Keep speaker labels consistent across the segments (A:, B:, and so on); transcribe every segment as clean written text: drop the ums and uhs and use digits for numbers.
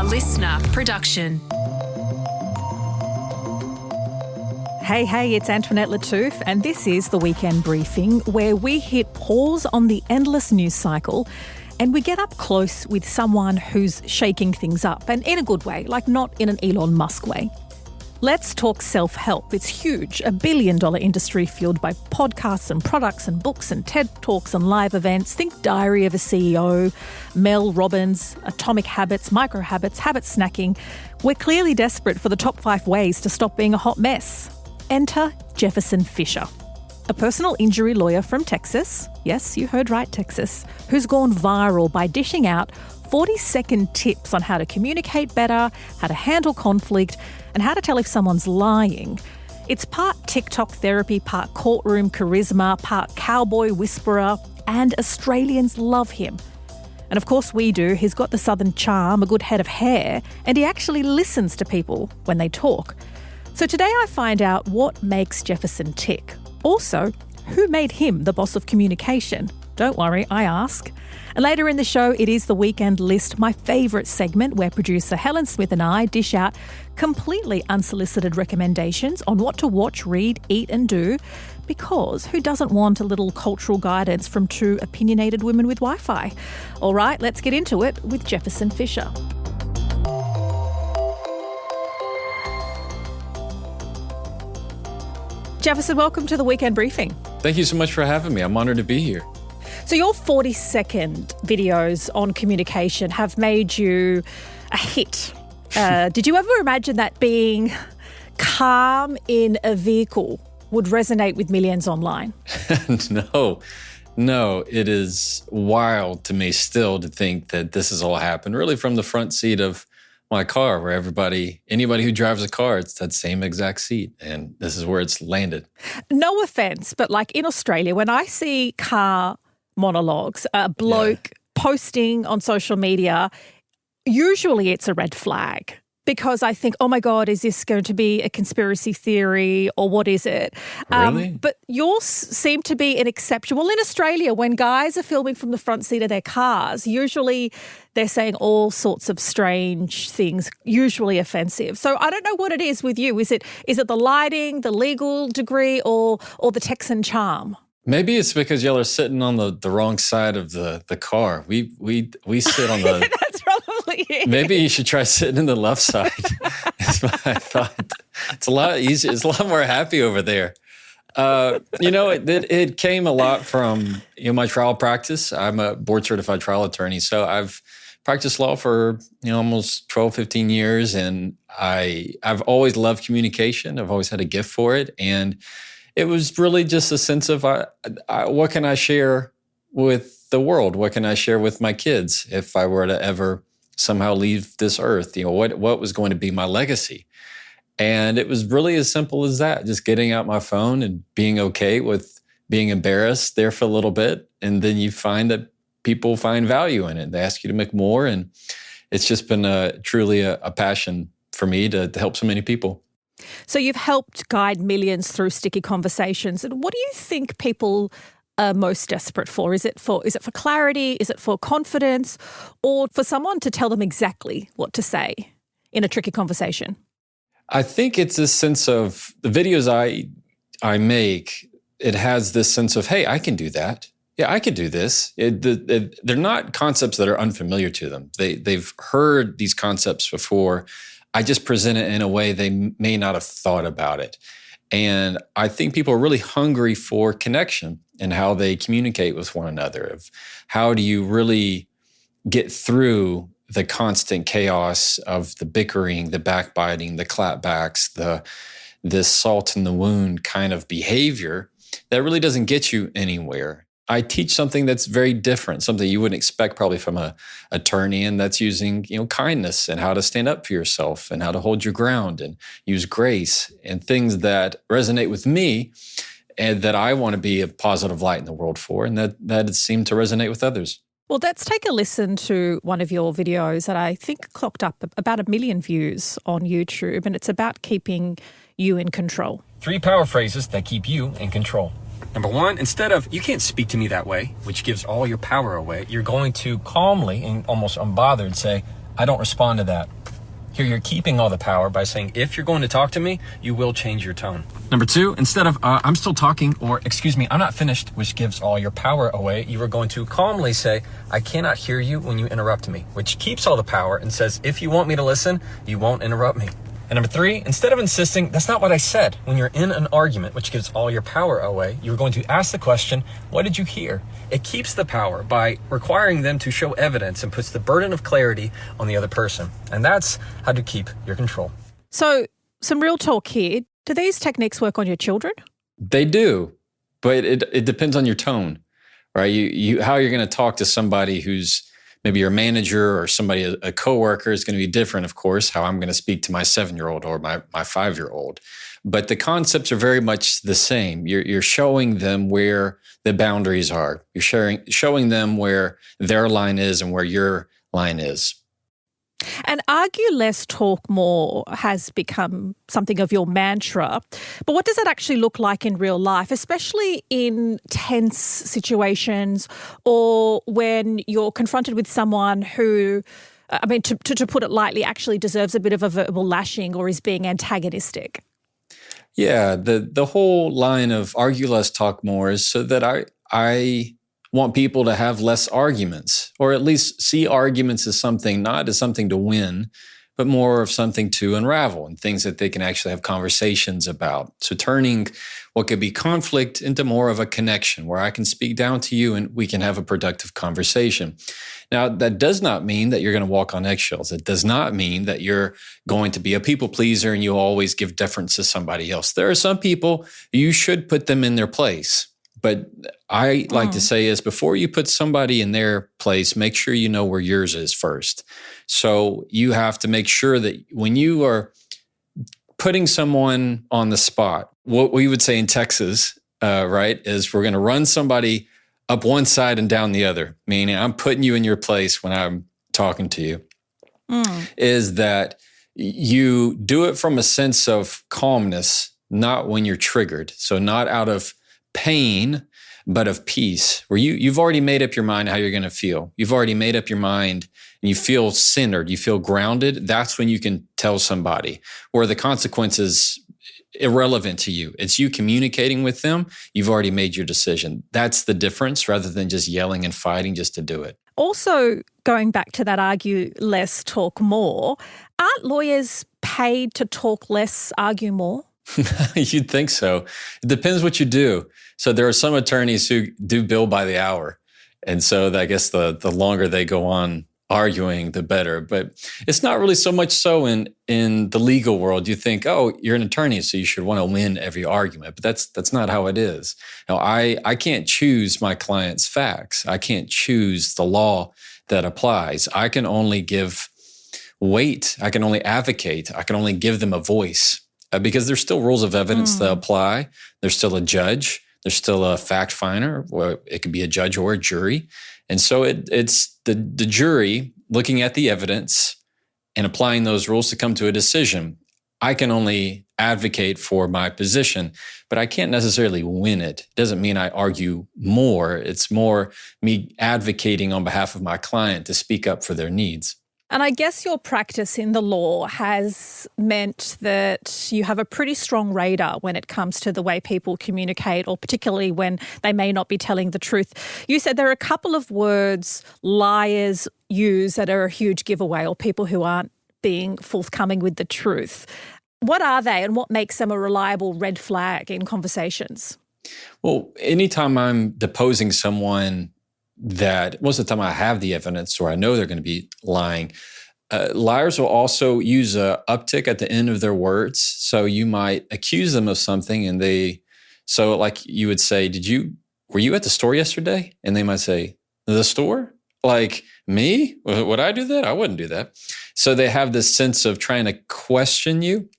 A: a listener production.
B: Hey, it's Antoinette Lattouf, and this is the Weekend Briefing, where we hit pause on the endless news cycle and we get up close with someone who's shaking things up, and in a good way, like not in an Elon Musk way. Let's talk self-help. It's huge, $1 billion industry fueled by podcasts and products and books and TED Talks and live events. Think Diary of a CEO, Mel Robbins, Atomic Habits, Micro Habits, Habit Snacking. We're clearly desperate for the top 5 ways to stop being a hot mess. Enter Jefferson Fisher, a personal injury lawyer from Texas. Yes, you heard right, Texas, who's gone viral by dishing out 40-second tips on how to communicate better, how to handle conflict, and how to tell if someone's lying. It's part TikTok therapy, part courtroom charisma, part cowboy whisperer, and Australians love him. And of course we do. He's got the southern charm, a good head of hair, and he actually listens to people when they talk. So today I find out what makes Jefferson tick. Also, who made him the boss of communication? Don't worry, I ask. And later in the show, it is the Weekend List, my favourite segment where producer Helen Smith and I dish out completely unsolicited recommendations on what to watch, read, eat and do, because who doesn't want a little cultural guidance from two opinionated women with Wi-Fi? All right, let's get into it with Jefferson Fisher. Jefferson, welcome to the Weekend Briefing.
C: Thank you so much for having me. I'm honored to be here.
B: So your 40-second videos on communication have made you a hit. Did you ever imagine that being calm in a vehicle would resonate with millions online?
C: No, it is wild to me still to think that this has all happened really from the front seat of my car, where anybody who drives a car, it's that same exact seat. And this is where it's landed.
B: No offense, but like in Australia, when I see car monologues, a bloke posting on social media, usually it's a red flag. Because I think, oh my God, is this going to be a conspiracy theory or what is it?
C: Really?
B: But yours seem to be an exception. Well, in Australia, when guys are filming from the front seat of their cars, usually they're saying all sorts of strange things, usually offensive. So I don't know what it is with you. Is it the lighting, the legal degree, or the Texan charm?
C: Maybe it's because y'all are sitting on the wrong side of the car. We sit on the...
B: That's probably it.
C: Maybe you should try sitting in the left side. That's what I thought. It's a lot easier. It's a lot more happy over there. It came a lot from my trial practice. I'm a board certified trial attorney, so I've practiced law for almost 12, 15 years, and I've always loved communication. I've always had a gift for it, and it was really just a sense of what can I share with the world? What can I share with my kids if I were to ever somehow leave this earth? What was going to be my legacy? And it was really as simple as that, just getting out my phone and being okay with being embarrassed there for a little bit. And then you find that people find value in it. They ask you to make more. And it's just been truly a passion for me to help so many people.
B: So you've helped guide millions through sticky conversations. And what do you think people are most desperate for? Is it for clarity? Is it for confidence? Or for someone to tell them exactly what to say in a tricky conversation?
C: I think it's a sense of the videos I make, it has this sense of, hey, I can do that. Yeah, I could do this. They're not concepts that are unfamiliar to them. They've heard these concepts before. I just present it in a way they may not have thought about it. And I think people are really hungry for connection and how they communicate with one another. Of how do you really get through the constant chaos of the bickering, the backbiting, the clapbacks, the salt in the wound kind of behavior that really doesn't get you anywhere. I teach something that's very different, something you wouldn't expect probably from an attorney, and that's using, kindness and how to stand up for yourself and how to hold your ground and use grace and things that resonate with me and that I want to be a positive light in the world for, and that seemed to resonate with others.
B: Well, let's take a listen to one of your videos that I think clocked up about 1 million views on YouTube, and it's about keeping you in control.
D: 3 power phrases that keep you in control. Number 1, instead of, you can't speak to me that way, which gives all your power away, you're going to calmly and almost unbothered say, I don't respond to that. Here, you're keeping all the power by saying, if you're going to talk to me, you will change your tone. Number two, instead of, I'm still talking, or excuse me, I'm not finished, which gives all your power away, you are going to calmly say, I cannot hear you when you interrupt me, which keeps all the power and says, if you want me to listen, you won't interrupt me. And number three, instead of insisting, that's not what I said, when you're in an argument, which gives all your power away, you're going to ask the question, what did you hear? It keeps the power by requiring them to show evidence and puts the burden of clarity on the other person. And that's how to keep your control.
B: So, some real talk here. Do these techniques work on your children?
C: They do, but it depends on your tone, right? You how you're going to talk to somebody who's maybe your manager or somebody, a coworker, is going to be different, of course, how I'm going to speak to my 7-year-old or my 5-year-old. But the concepts are very much the same. You're showing them where the boundaries are. You're showing them where their line is and where your line is.
B: And argue less, talk more has become something of your mantra. But what does that actually look like in real life, especially in tense situations or when you're confronted with someone who, to put it lightly, actually deserves a bit of a verbal lashing or is being antagonistic?
C: Yeah, the whole line of argue less, talk more is so that I want people to have less arguments, or at least see arguments as something, not as something to win, but more of something to unravel and things that they can actually have conversations about. So turning what could be conflict into more of a connection where I can speak down to you and we can have a productive conversation. Now, that does not mean that you're going to walk on eggshells. It does not mean that you're going to be a people pleaser and you always give deference to somebody else. There are some people, you should put them in their place. But I like to say is before you put somebody in their place, make sure you know where yours is first. So you have to make sure that when you are putting someone on the spot, what we would say in Texas, right, is we're going to run somebody up one side and down the other, meaning I'm putting you in your place when I'm talking to you, is that you do it from a sense of calmness, not when you're triggered. So not out of pain, but of peace, where you've already made up your mind how you're going to feel. You've already made up your mind and you feel centered, you feel grounded. That's when you can tell somebody where the consequences irrelevant to you. It's you communicating with them. You've already made your decision. That's the difference rather than just yelling and fighting just to do it.
B: Also, going back to that argue less, talk more, aren't lawyers paid to talk less, argue more?
C: You'd think so. It depends what you do. So there are some attorneys who do bill by the hour. And so I guess the longer they go on arguing, the better. But it's not really so much so in the legal world. You think, oh, you're an attorney, so you should want to win every argument. But that's not how it is. Now, I can't choose my client's facts. I can't choose the law that applies. I can only give weight. I can only advocate. I can only give them a voice. Because there's still rules of evidence that apply. There's still a judge. There's still a fact finder, or it could be a judge or a jury. And so it's the jury looking at the evidence and applying those rules to come to a decision. I can only advocate for my position, but I can't necessarily win it. It doesn't mean I argue more. It's more me advocating on behalf of my client to speak up for their needs.
B: And I guess your practice in the law has meant that you have a pretty strong radar when it comes to the way people communicate, or particularly when they may not be telling the truth. You said there are a couple of words liars use that are a huge giveaway, or people who aren't being forthcoming with the truth. What are they, and what makes them a reliable red flag in conversations?
C: Well, anytime I'm deposing someone that most of the time I have the evidence or I know they're going to be lying. Liars will also use a uptick at the end of their words. So you might accuse them of something so like you would say, were you at the store yesterday? And they might say, the store? Like me? Would I do that? I wouldn't do that. So they have this sense of trying to question you.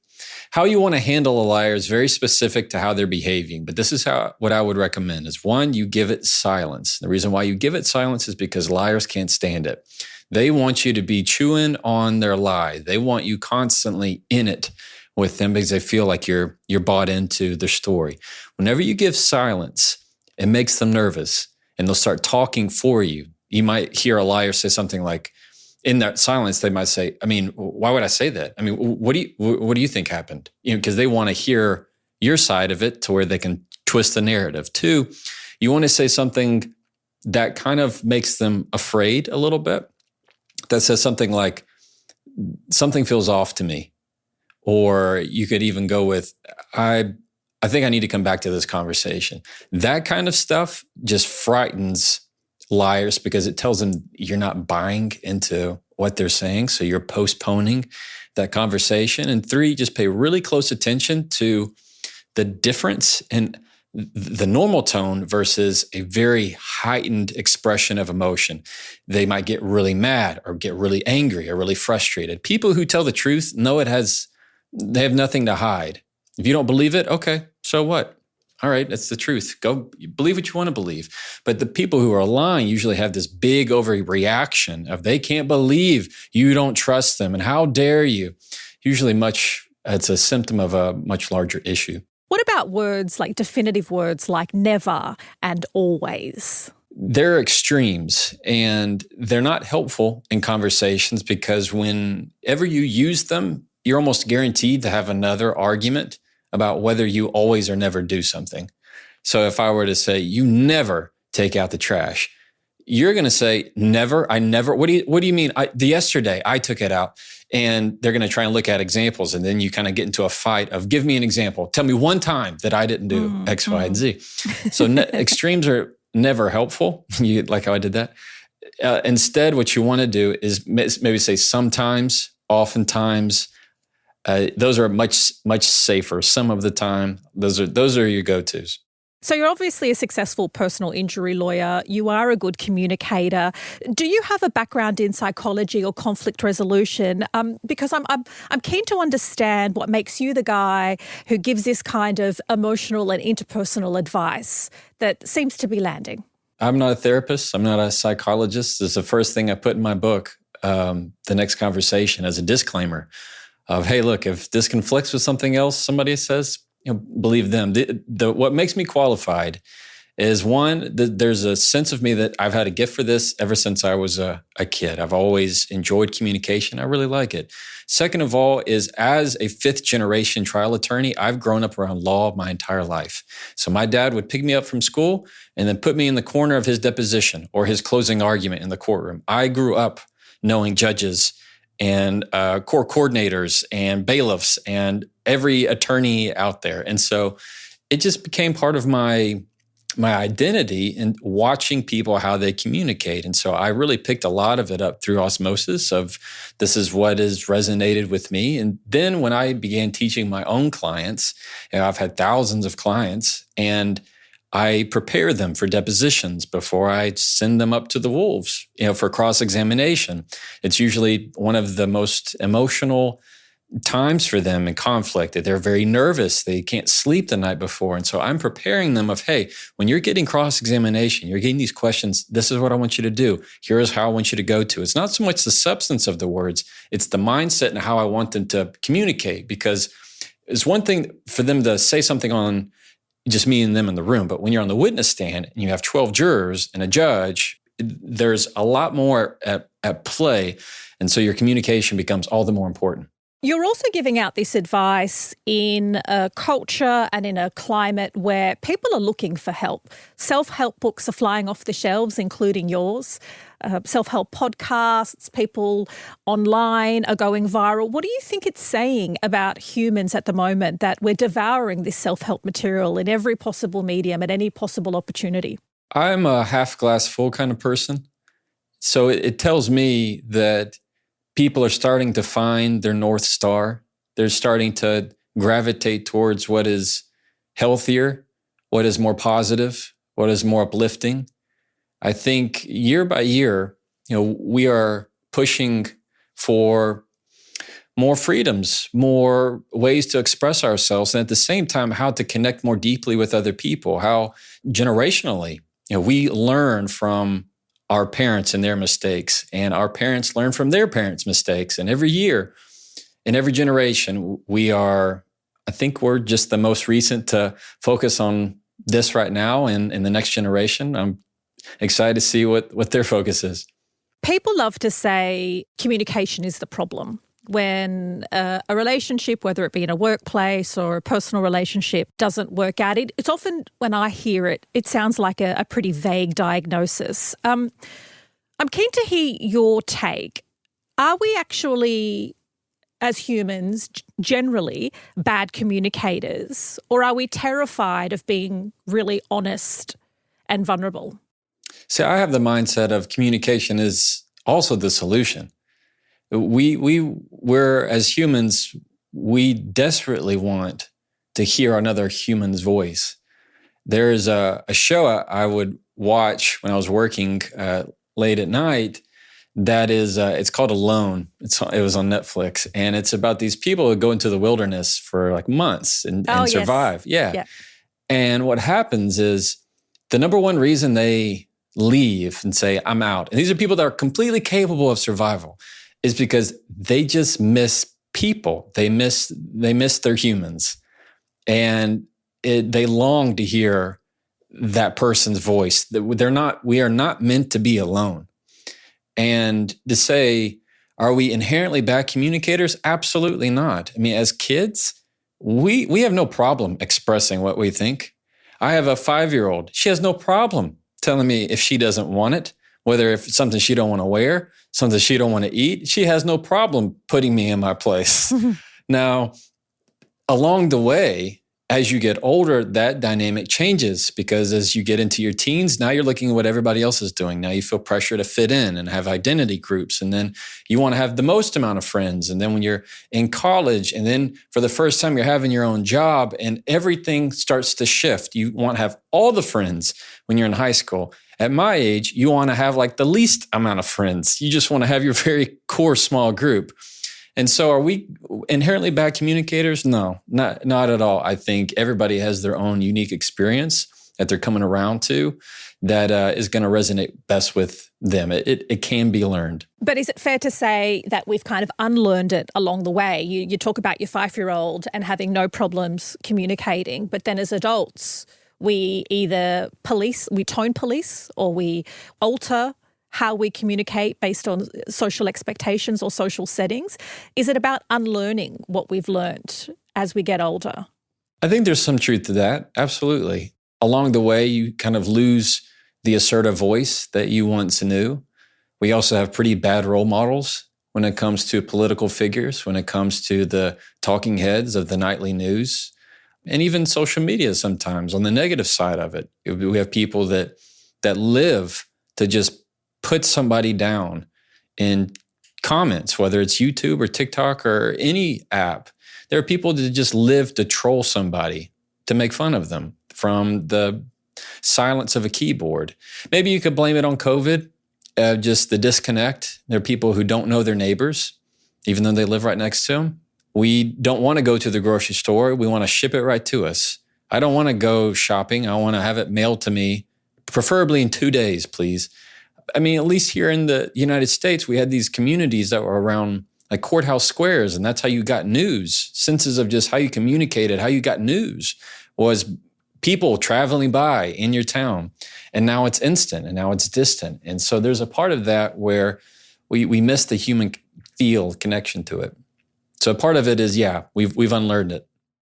C: How you want to handle a liar is very specific to how they're behaving. But this is what I would recommend is, one, you give it silence. The reason why you give it silence is because liars can't stand it. They want you to be chewing on their lie. They want you constantly in it with them because they feel like you're bought into their story. Whenever you give silence, it makes them nervous and they'll start talking for you. You might hear a liar say something like, in that silence, they might say, I mean, why would I say that? I mean, what do you think happened? Because they want to hear your side of it to where they can twist the narrative. 2, you want to say something that kind of makes them afraid a little bit. That says something like, something feels off to me. Or you could even go with, I think I need to come back to this conversation. That kind of stuff just frightens liars because it tells them you're not buying into what they're saying. So you're postponing that conversation. And 3, just pay really close attention to the difference in the normal tone versus a very heightened expression of emotion. They might get really mad or get really angry or really frustrated. People who tell the truth know they have nothing to hide. If you don't believe it, okay, so what? All right, that's the truth. Go believe what you want to believe. But the people who are lying usually have this big overreaction of they can't believe you don't trust them and how dare you. Usually it's a symptom of a much larger issue.
B: What about words like definitive words like never and always?
C: They're extremes and they're not helpful in conversations because whenever you use them, you're almost guaranteed to have another argument about whether you always or never do something. So if I were to say, you never take out the trash, you're going to say, never, I never. What do you mean? Yesterday I took it out. And they're going to try and look at examples. And then you kind of get into a fight of, give me an example. Tell me one time that I didn't do X, Y, and Z. So extremes are never helpful. You like how I did that? Instead, what you want to do is maybe say sometimes, oftentimes. Those are much, much safer. Some of the time, those are your go-tos.
B: So you're obviously a successful personal injury lawyer. You are a good communicator. Do you have a background in psychology or conflict resolution? Because I'm keen to understand what makes you the guy who gives this kind of emotional and interpersonal advice that seems to be landing.
C: I'm not a therapist. I'm not a psychologist. It's the first thing I put in my book, The Next Conversation, as a disclaimer of, hey, look, if this conflicts with something else somebody says, believe them. What makes me qualified is, one, there's a sense of me that I've had a gift for this ever since I was a kid. I've always enjoyed communication. I really like it. Second of all is, as a 5th-generation trial attorney, I've grown up around law my entire life. So my dad would pick me up from school and then put me in the corner of his deposition or his closing argument in the courtroom. I grew up knowing judges and court coordinators and bailiffs and every attorney out there. And so it just became part of my identity in watching people, how they communicate. And so I really picked a lot of it up through osmosis of, this is what has resonated with me. And then when I began teaching my own clients, I've had thousands of clients, and I prepare them for depositions before I send them up to the wolves, for cross-examination. It's usually one of the most emotional times for them in conflict, that they're very nervous. They can't sleep the night before. And so I'm preparing them of, hey, when you're getting cross-examination, you're getting these questions, this is what I want you to do. Here's how I want you to go to. It's not so much the substance of the words, it's the mindset and how I want them to communicate. Because it's one thing for them to say something on just me and them in the room. But when you're on the witness stand and you have 12 jurors and a judge, there's a lot more at play. And so your communication becomes all the more important.
B: You're also giving out this advice in a culture and in a climate where people are looking for help. Self-help books are flying off the shelves, including yours. Self-help podcasts, people online are going viral. What do you think it's saying about humans at the moment that we're devouring this self-help material in every possible medium at any possible opportunity?
C: I'm a half glass full kind of person. So it tells me that people are starting to find their North Star. They're starting to gravitate towards what is healthier, what is more positive, what is more uplifting. I think year by year, we are pushing for more freedoms, more ways to express ourselves, and at the same time, how to connect more deeply with other people, how generationally, we learn from our parents and their mistakes, and our parents learn from their parents' mistakes. And every year, in every generation, I think we're just the most recent to focus on this right now and in the next generation. I'm excited to see what their focus is.
B: People love to say communication is the problem. When a relationship, whether it be in a workplace or a personal relationship, doesn't work out, it's often, when I hear it, it sounds like a pretty vague diagnosis. I'm keen to hear your take. Are we actually, as humans, generally bad communicators, or are we terrified of being really honest and vulnerable?
C: See, I have the mindset of communication is also the solution. We're, as humans, we desperately want to hear another human's voice. There's a show I would watch when I was working late at night that is, it's called Alone. It was on Netflix, and it's about these people who go into the wilderness for like months and survive.
B: Yes. Yeah.
C: And what happens is the number one reason they leave and say, I'm out, and these are people that are completely capable of survival, is because they just miss people. They miss their humans. And they long to hear that person's voice. We are not meant to be alone. And to say, are we inherently bad communicators? Absolutely not. I mean, as kids, we have no problem expressing what we think. I have a 5-year-old. She has no problem telling me if she doesn't want it, whether if it's something she don't want to wear, something she don't want to eat. She has no problem putting me in my place. Now, along the way, as you get older, that dynamic changes, because as you get into your teens, now you're looking at what everybody else is doing. Now you feel pressure to fit in and have identity groups. And then you want to have the most amount of friends. And then when you're in college, and then for the first time, you're having your own job, and everything starts to shift. You want to have all the friends when you're in high school. At my age, you want to have like the least amount of friends. You just want to have your very core small group. And so are we inherently bad communicators? No, not at all. I think everybody has their own unique experience that they're coming around to that is going to resonate best with them. It can be learned.
B: But is it fair to say that we've kind of unlearned it along the way? You talk about your 5-year-old and having no problems communicating, but then as adults, we either tone police, or we alter how we communicate based on social expectations or social settings. Is it about unlearning what we've learned as we get older?
C: I think there's some truth to that. Absolutely. Along the way, you kind of lose the assertive voice that you once knew. We also have pretty bad role models when it comes to political figures, when it comes to the talking heads of the nightly news, and even social media sometimes on the negative side of it. We have people that live to just put somebody down in comments, whether it's YouTube or TikTok or any app. There are people that just live to troll somebody, to make fun of them from the silence of a keyboard. Maybe you could blame it on COVID, just the disconnect. There are people who don't know their neighbors, even though they live right next to them. We don't want to go to the grocery store. We want to ship it right to us. I don't want to go shopping. I want to have it mailed to me, preferably in 2 days, please. I mean, at least here in the United States, we had these communities that were around like courthouse squares, and that's how you got news. Senses of just how you communicated, how you got news was people traveling by in your town. And now it's instant, and now it's distant. And so there's a part of that where we miss the human feel connection to it. So part of it is, we've unlearned it.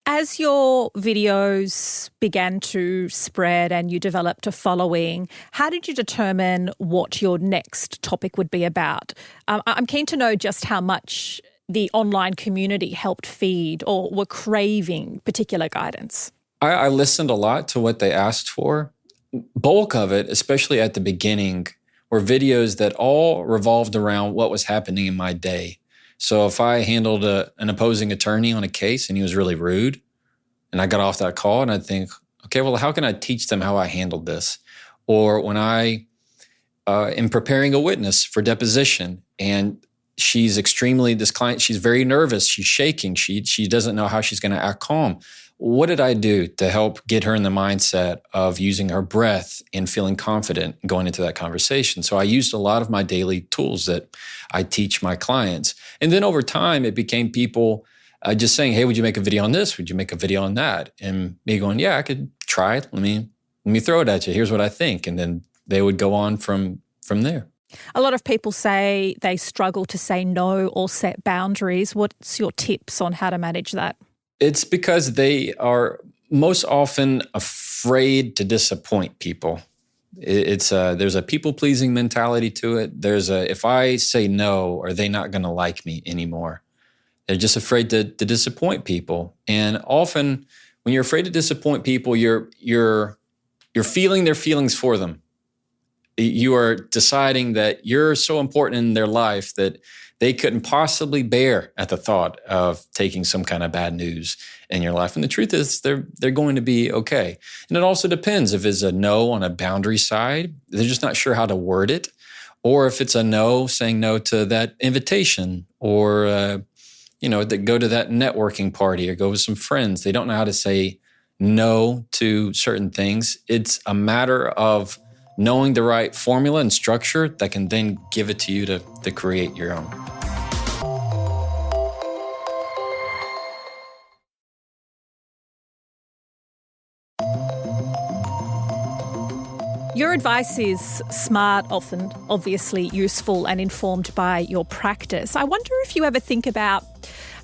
B: As your videos began to spread and you developed a following, how did you determine what your next topic would be about? I'm keen to know just how much the online community helped feed or were craving particular guidance.
C: I listened a lot to what they asked for. Bulk of it, especially at the beginning, were videos that all revolved around what was happening in my day. So if I handled an opposing attorney on a case and he was really rude, and I got off that call and I'd think, okay, well, how can I teach them how I handled this? Or when I am preparing a witness for deposition and this client, she's very nervous, she's shaking, she doesn't know how she's going to act calm. What did I do to help get her in the mindset of using her breath and feeling confident going into that conversation? So I used a lot of my daily tools that I teach my clients. And then over time, it became people just saying, hey, would you make a video on this? Would you make a video on that? And me going, yeah, I could try it. Let me throw it at you. Here's what I think. And then they would go on from there.
B: A lot of people say they struggle to say no or set boundaries. What's your tips on how to manage that?
C: It's because they are most often afraid to disappoint people. There's a people-pleasing mentality to it. If I say no, are they not going to like me anymore? They're just afraid to disappoint people. And often when you're afraid to disappoint people, you're feeling their feelings for them. You are deciding that you're so important in their life that they couldn't possibly bear at the thought of taking some kind of bad news in your life. And the truth is they're going to be okay. And it also depends if it's a no on a boundary side, they're just not sure how to word it, or if it's a no, saying no to that invitation, or that go to that networking party or go with some friends. They don't know how to say no to certain things. It's a matter of knowing the right formula and structure that can then give it to you to create your own.
B: Your advice is smart, often obviously useful and informed by your practice. I wonder if you ever think about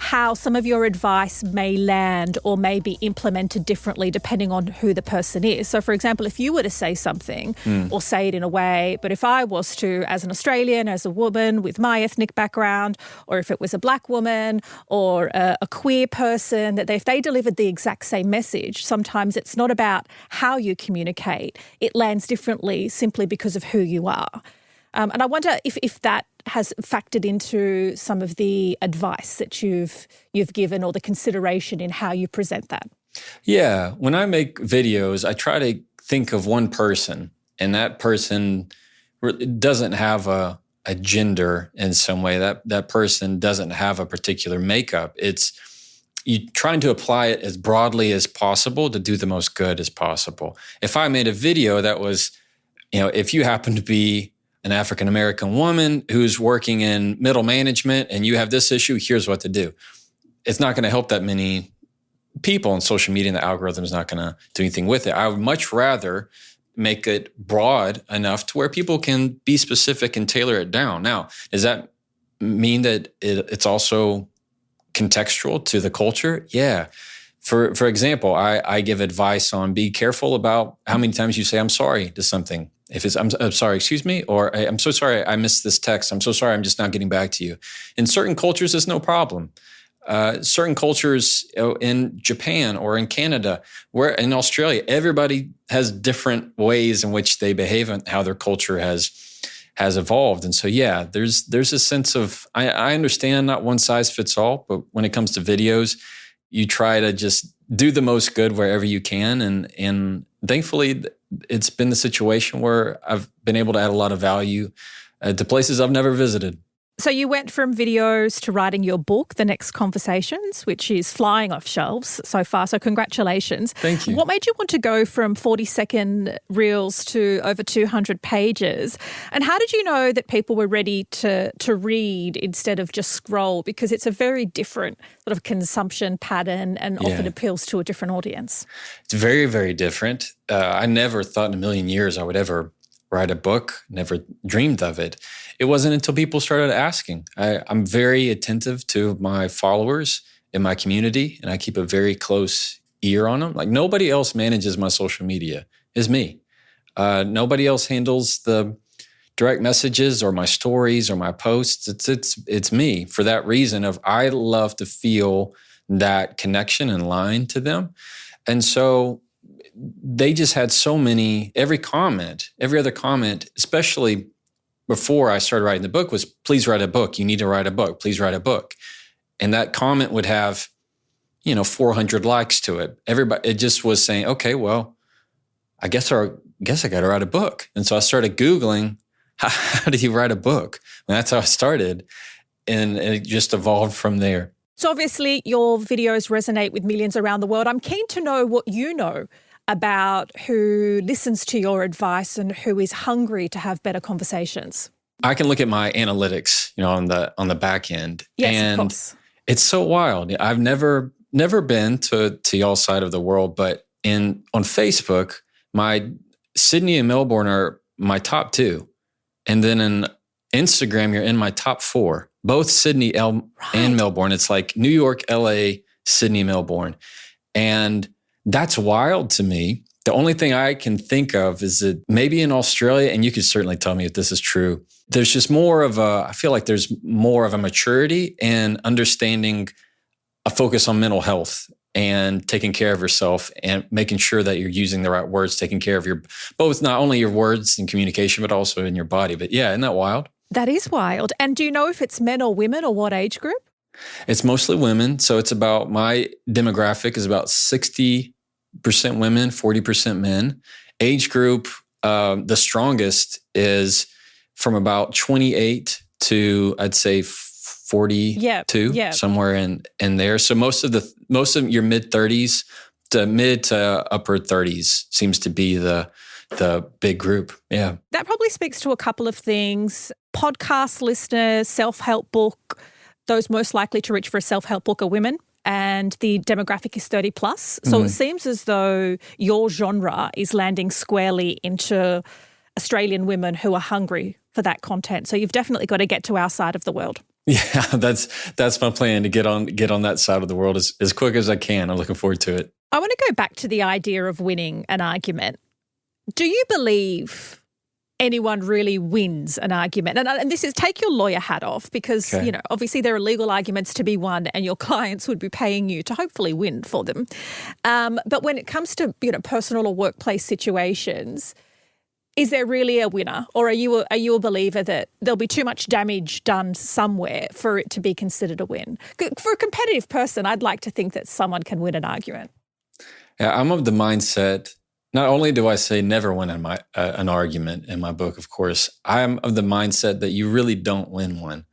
B: how some of your advice may land or may be implemented differently depending on who the person is. So, for example, if you were to say something or say it in a way, but if I was to, as an Australian, as a woman with my ethnic background, or if it was a black woman or a queer person, that if they delivered the exact same message, sometimes it's not about how you communicate. It lands differently simply because of who you are. And I wonder if that has factored into some of the advice that you've given or the consideration in how you present that.
C: Yeah. When I make videos, I try to think of one person, and that person doesn't have a gender in some way. That person doesn't have a particular makeup. It's you trying to apply it as broadly as possible to do the most good as possible. If I made a video that was, if you happen to be an African-American woman who's working in middle management and you have this issue, here's what to do. It's not going to help that many people on social media, and the algorithm is not going to do anything with it. I would much rather make it broad enough to where people can be specific and tailor it down. Now, does that mean that it's also contextual to the culture? Yeah. For example, I give advice on be careful about how many times you say I'm sorry to something. If it's, I'm sorry, excuse me, or I'm so sorry I missed this text. I'm so sorry I'm just not getting back to you. In certain cultures, it's no problem. Certain cultures in Japan or in Canada, where in Australia, everybody has different ways in which they behave and how their culture has evolved. And so, yeah, there's a sense of, I understand not one size fits all, but when it comes to videos, you try to just do the most good wherever you can. And thankfully, it's been the situation where I've been able to add a lot of value to places I've never visited.
B: So you went from videos to writing your book, The Next Conversations, which is flying off shelves so far. So congratulations.
C: Thank you.
B: What made you want to go from 40-second reels to over 200 pages? And how did you know that people were ready to read instead of just scroll? Because it's a very different sort of consumption pattern and often appeals to a different audience.
C: It's very, very different. I never thought in a million years I would ever write a book, never dreamed of it. It wasn't until people started asking. I'm very attentive to my followers in my community, and I keep a very close ear on them. Like nobody else manages my social media, it's me. Nobody else handles the direct messages or my stories or my posts. It's me. For that reason of I love to feel that connection and line to them. And so they just had so many, every other comment, especially before I started writing the book, was please write a book. You need to write a book. Please write a book. And that comment would have, 400 likes to it. Everybody, it just was saying, okay, well, I guess I got to write a book. And so I started Googling, how do you write a book? And that's how I started. And it just evolved from there.
B: So obviously your videos resonate with millions around the world. I'm keen to know what you know about who listens to your advice and who is hungry to have better conversations.
C: I can look at my analytics, on the back end.
B: Yes,
C: and
B: of course.
C: It's so wild. I've never been to y'all's side of the world, but on Facebook, my Sydney and Melbourne are my top two. And then in Instagram, you're in my top 4, both Sydney and Melbourne. It's like New York, LA, Sydney, Melbourne. And that's wild to me. The only thing I can think of is that maybe in Australia, and you could certainly tell me if this is true, there's just I feel like there's more of a maturity and understanding, a focus on mental health and taking care of yourself and making sure that you're using the right words, taking care of both not only your words and communication, but also in your body. But yeah, isn't that wild?
B: That is wild. And do you know if it's men or women or what age group?
C: It's mostly women. So it's about, my demographic is about 60% women, 40% men. Age group, the strongest is from about 28 to, I'd say, 42, somewhere in there. So most of your mid 30s to mid to upper 30s seems to be the big group. Yeah.
B: That probably speaks to a couple of things. Podcast listeners, self-help book, those most likely to reach for a self-help book are women, and the demographic is 30 plus. So it seems as though your genre is landing squarely into Australian women who are hungry for that content. So you've definitely got to get to our side of the world.
C: Yeah, that's my plan, to get on that side of the world as quick as I can. I'm looking forward to it.
B: I want to go back to the idea of winning an argument. Do you believe anyone really wins an argument? And this is, take your lawyer hat off, because,
C: Okay.
B: obviously there are legal arguments to be won and your clients would be paying you to hopefully win for them. But when it comes to, personal or workplace situations, is there really a winner, or are you a believer that there'll be too much damage done somewhere for it to be considered a win? For a competitive person, I'd like to think that someone can win an argument.
C: Yeah, I'm of the mindset, not only do I say never win an argument in my book, of course, I'm of the mindset that you really don't win one.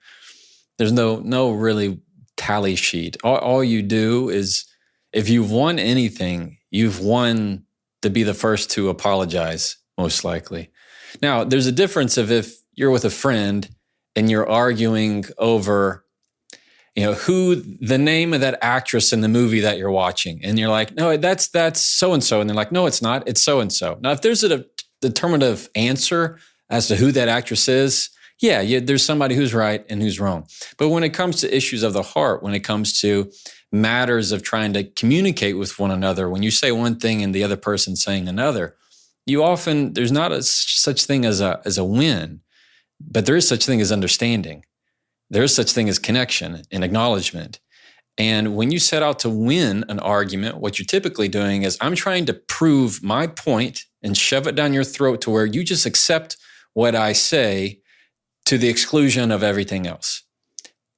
C: There's no really tally sheet. All you do is, if you've won anything, you've won to be the first to apologize, most likely. Now, there's a difference of if you're with a friend and you're arguing over, who the name of that actress in the movie that you're watching. And you're like, no, that's so-and-so. And they're like, no, it's not. It's so-and-so. Now, if there's a determinative answer as to who that actress is, yeah, there's somebody who's right and who's wrong. But when it comes to issues of the heart, when it comes to matters of trying to communicate with one another, when you say one thing and the other person saying another, there's not such thing as a win, but there is such thing as understanding. There is such thing as connection and acknowledgement. And when you set out to win an argument, what you're typically doing is, I'm trying to prove my point and shove it down your throat to where you just accept what I say to the exclusion of everything else.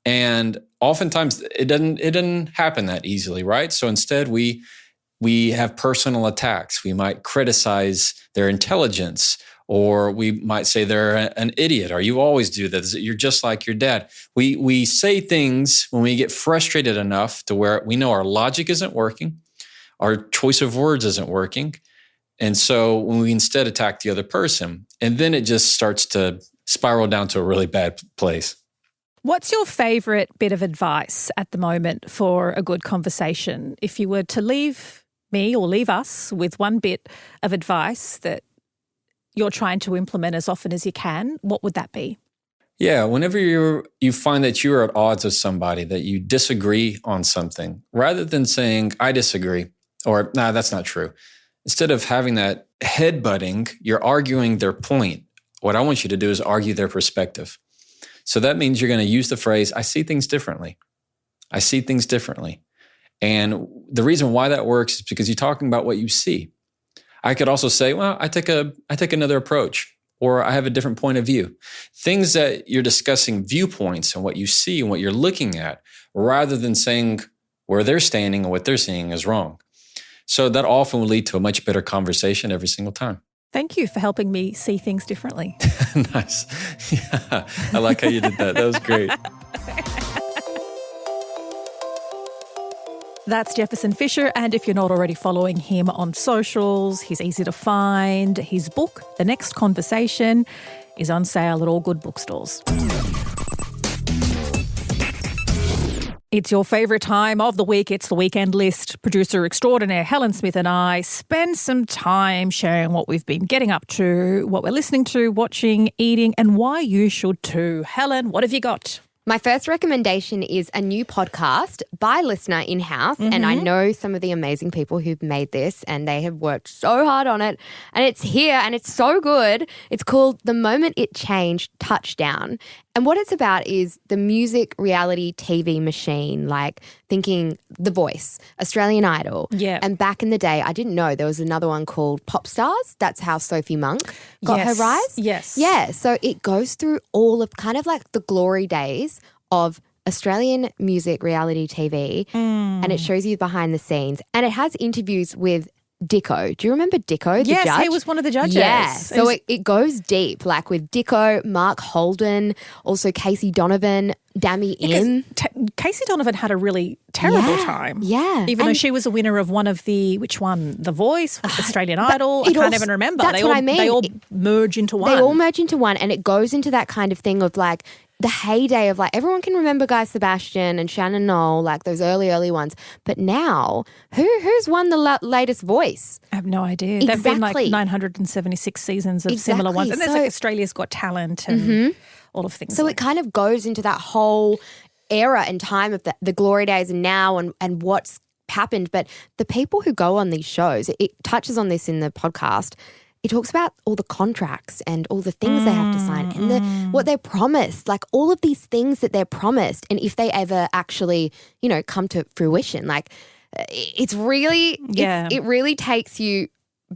C: And oftentimes it doesn't happen that easily, right? So instead we have personal attacks. We might criticize their intelligence, or we might say they're an idiot, or you always do this, you're just like your dad. We say things when we get frustrated enough to where we know our logic isn't working, our choice of words isn't working. And so when we instead attack the other person, and then it just starts to spiral down to a really bad place.
B: What's your favourite bit of advice at the moment for a good conversation? If you were to leave me or leave us with one bit of advice that you're trying to implement as often as you can, what would that be?
C: Yeah, whenever you find that you're at odds with somebody, that you disagree on something, rather than saying, I disagree, or nah, that's not true. Instead of having that headbutting, you're arguing their point. What I want you to do is argue their perspective. So that means you're going to use the phrase, I see things differently. I see things differently. And the reason why that works is because you're talking about what you see. I could also say, well, I take another approach, or I have a different point of view. Things that you're discussing viewpoints and what you see and what you're looking at, rather than saying where they're standing and what they're seeing is wrong. So that often will lead to a much better conversation every single time.
B: Thank you for helping me see things differently.
C: Nice. Yeah, I like how you did that. That was great.
B: That's Jefferson Fisher, and if you're not already following him on socials, he's easy to find. His book, The Next Conversation, is on sale at all good bookstores. It's your favourite time of the week. It's the Weekend List. Producer extraordinaire Helen Smith and I spend some time sharing what we've been getting up to, what we're listening to, watching, eating, and why you should too. Helen, what have you got?
A: My first recommendation is a new podcast by Listener In-House, and I know some of the amazing people who've made this, and they have worked so hard on it, and it's here, and it's so good. It's called The Moment It Changed Touchdown, and what it's about is the music reality TV machine, like thinking The Voice, Australian Idol.
B: Yeah.
A: And back in the day, I didn't know there was another one called Pop Stars. That's how Sophie Monk got her rise.
B: Yes.
A: Yeah, so it goes through all of kind of like the glory days of Australian music reality TV, and it shows you behind the scenes. And it has interviews with Dicko. Do you remember Dicko, the judge?
B: Yes, he was one of the judges.
A: Yeah, so it goes deep, like with Dicko, Mark Holden, also Casey Donovan, Dami Im.
B: Casey Donovan had a really terrible time.
A: Yeah.
B: Even though she was a winner of one of which one? The Voice, Australian Idol. I can't even remember.
A: That's what I mean.
B: They all merge into one.
A: They all merge into one, and it goes into that kind of thing of like the heyday of like everyone can remember Guy Sebastian and Shannon Knoll, like those early ones. But now, who's won the latest Voice?
B: I have no idea.
A: Exactly.
B: There've been like 976 seasons of similar ones. And there's like Australia's Got Talent and all of things.
A: So
B: like
A: it kind of goes into that whole era and time of the glory days and now and what's happened. But the people who go on these shows, it touches on this in the podcast. It talks about all the contracts and all the things they have to sign and what they're promised, like all of these things that they're promised. And if they ever actually, come to fruition, like it's really, it really takes you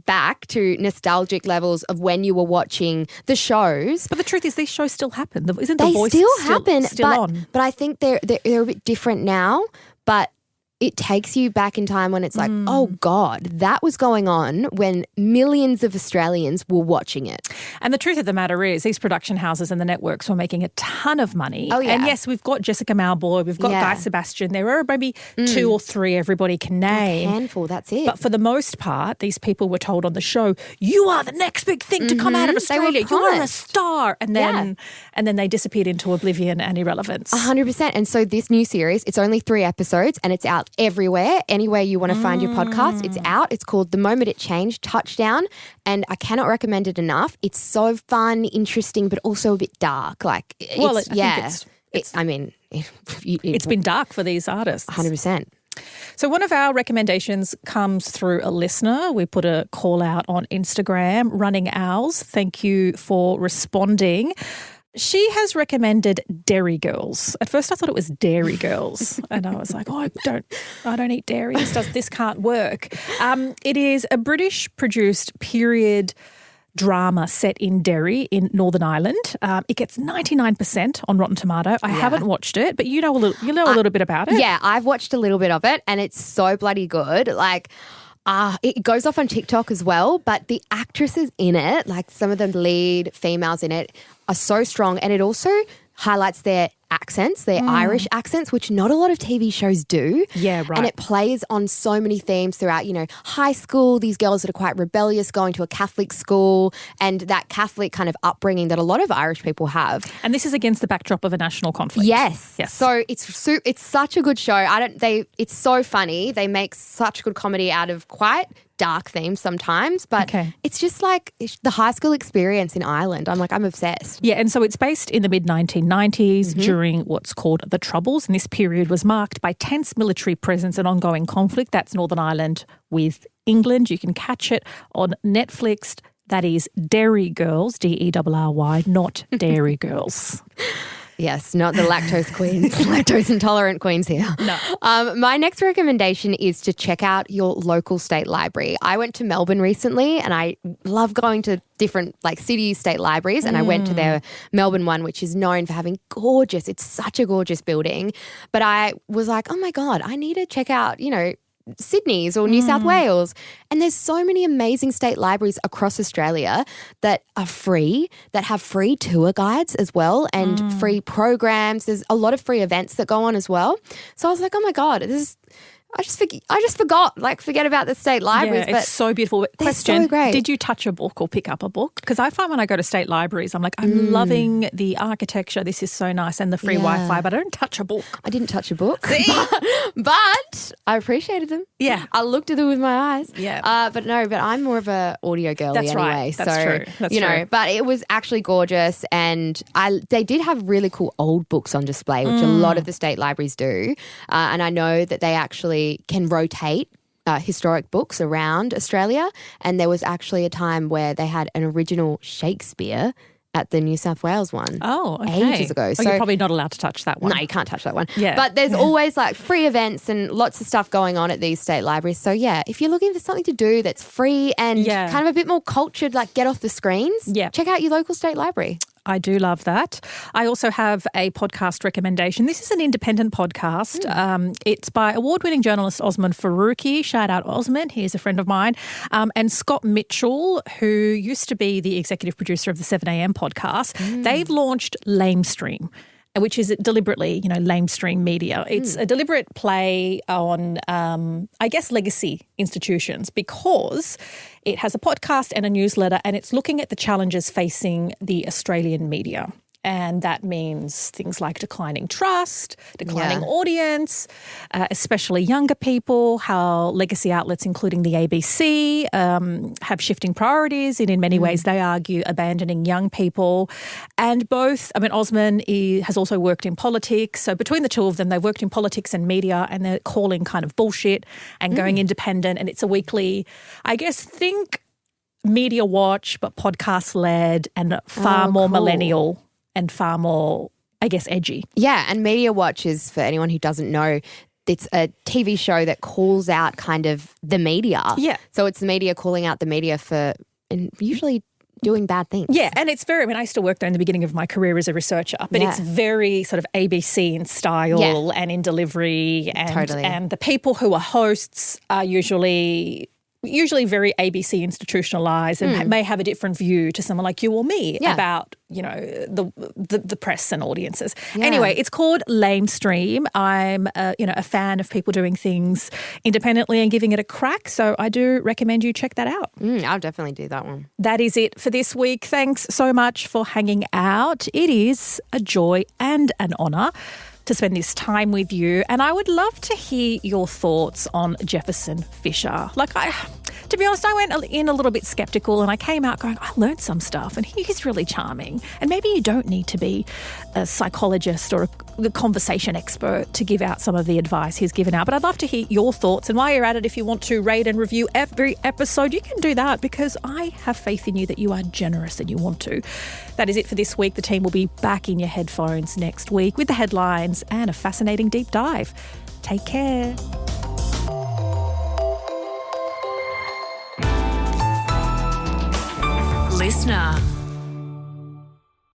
A: back to nostalgic levels of when you were watching the shows.
B: But the truth is these shows still happen. Isn't The
A: They
B: Voice
A: still happen,
B: still on?
A: But I think they're a bit different now. But it takes you back in time when it's like, oh God, that was going on when millions of Australians were watching it.
B: And the truth of the matter is these production houses and the networks were making a ton of money.
A: Oh, yeah.
B: And yes, we've got Jessica Malboy, we've got Guy Sebastian. There are maybe two or three everybody can name.
A: A handful, that's it.
B: But for the most part, these people were told on the show, you are the next big thing to come out of Australia. You are a star. And then they disappeared into oblivion and irrelevance.
A: 100%. And so this new series, it's only 3 episodes and it's out everywhere. Anywhere you want to find your podcast, it's out. It's called The Moment It Changed Touchdown. And I cannot recommend it enough. It's so fun, interesting, but also a bit dark. Like, it's
B: been dark for these artists.
A: 100%.
B: So one of our recommendations comes through a listener. We put a call out on Instagram, Running Owls. Thank you for responding. She has recommended Dairy Girls. At first I thought it was Dairy Girls and I was like, I don't eat dairy. This can't work. It is a British produced period drama set in Derry in Northern Ireland. It gets 99% on Rotten Tomato. I haven't watched it, but you know a little bit about it.
A: Yeah, I've watched a little bit of it and it's so bloody good. Like, it goes off on TikTok as well, but the actresses in it, like some of the lead females in it, are so strong, and it also highlights their accents, their Irish accents, which not a lot of TV shows do.
B: Yeah, right.
A: And it plays on so many themes throughout, high school, these girls that are quite rebellious, going to a Catholic school, and that Catholic kind of upbringing that a lot of Irish people have.
B: And this is against the backdrop of a national conflict.
A: Yes. So it's such a good show. It's so funny. They make such good comedy out of quite dark themes sometimes, but it's just like the high school experience in Ireland. I'm obsessed.
B: Yeah, and so it's based in the mid-1990s during what's called the Troubles, and this period was marked by tense military presence and ongoing conflict. That's Northern Ireland with England. You can catch it on Netflix. That is Dairy Girls, Derry, not Dairy Girls.
A: Yes, not the lactose queens, lactose intolerant queens here.
B: No.
A: My next recommendation is to check out your local state library. I went to Melbourne recently and I love going to different city state libraries, and I went to their Melbourne one, which is known for having it's such a gorgeous building. But I was like, oh my God, I need to check out, Sydney's or New South Wales. And there's so many amazing state libraries across Australia that are free, that have free tour guides as well and free programs. There's a lot of free events that go on as well. So I was like, oh my God, I just forgot. Like, forget about the state libraries.
B: Yeah, it's so beautiful. Question,
A: so great.
B: Did you touch a book or pick up a book? Because I find when I go to state libraries, I'm like, I'm loving the architecture. This is so nice, and the free Wi-Fi, but I don't touch a book.
A: I didn't touch a book, but I appreciated them.
B: Yeah.
A: I looked at them with my eyes.
B: Yeah.
A: But I'm more of a audio girly
B: That's
A: anyway.
B: right. That's
A: so,
B: true. That's true.
A: But it was actually gorgeous, and they did have really cool old books on display, which a lot of the state libraries do. And I know that they actually can rotate historic books around Australia. And there was actually a time where they had an original Shakespeare at the New South Wales one.
B: Oh, okay.
A: Ages ago.
B: So you're probably not allowed to touch that one.
A: No, you can't touch that one.
B: Yeah.
A: But there's always like free events and lots of stuff going on at these state libraries. So yeah, if you're looking for something to do that's free and kind of a bit more cultured, like get off the screens, check out your local state library.
B: I do love that. I also have a podcast recommendation. This is an independent podcast. It's by award-winning journalist Osman Faruqi. Shout out Osman. He's a friend of mine. And Scott Mitchell, who used to be the executive producer of the 7am podcast. They've launched Lamestream, which is deliberately, lamestream media. It's a deliberate play on, legacy institutions, because it has a podcast and a newsletter, and it's looking at the challenges facing the Australian media. And that means things like declining trust, declining audience, especially younger people, how legacy outlets, including the ABC, have shifting priorities, and in many ways they argue abandoning young people. And Osman has also worked in politics. So between the two of them, they've worked in politics and media, and they're calling kind of bullshit and going independent. And it's a weekly, think Media Watch, but podcast-led and far more millennial and far more, edgy.
A: Yeah, and Media Watch is, for anyone who doesn't know, it's a TV show that calls out kind of the media.
B: Yeah.
A: So it's the media calling out the media and usually doing bad things.
B: Yeah, and it's very, I used to work there in the beginning of my career as a researcher, but it's very sort of ABC in style and in delivery. And, and the people who are hosts are usually very ABC institutionalized and may have a different view to someone like you or me about, the press and audiences. Yeah. Anyway, it's called Lamestream. I'm, a fan of people doing things independently and giving it a crack. So I do recommend you check that out.
A: I'll definitely do that one.
B: That is it for this week. Thanks so much for hanging out. It is a joy and an honour to spend this time with you. And I would love to hear your thoughts on Jefferson Fisher. To be honest, I went in a little bit sceptical, and I came out going, I learned some stuff, and he's really charming. And maybe you don't need to be a psychologist or a conversation expert to give out some of the advice he's given out. But I'd love to hear your thoughts. And while you're at it, if you want to rate and review every episode, you can do that, because I have faith in you that you are generous and you want to. That is it for this week. The team will be back in your headphones next week with the headlines and a fascinating deep dive. Take care.
E: Listener.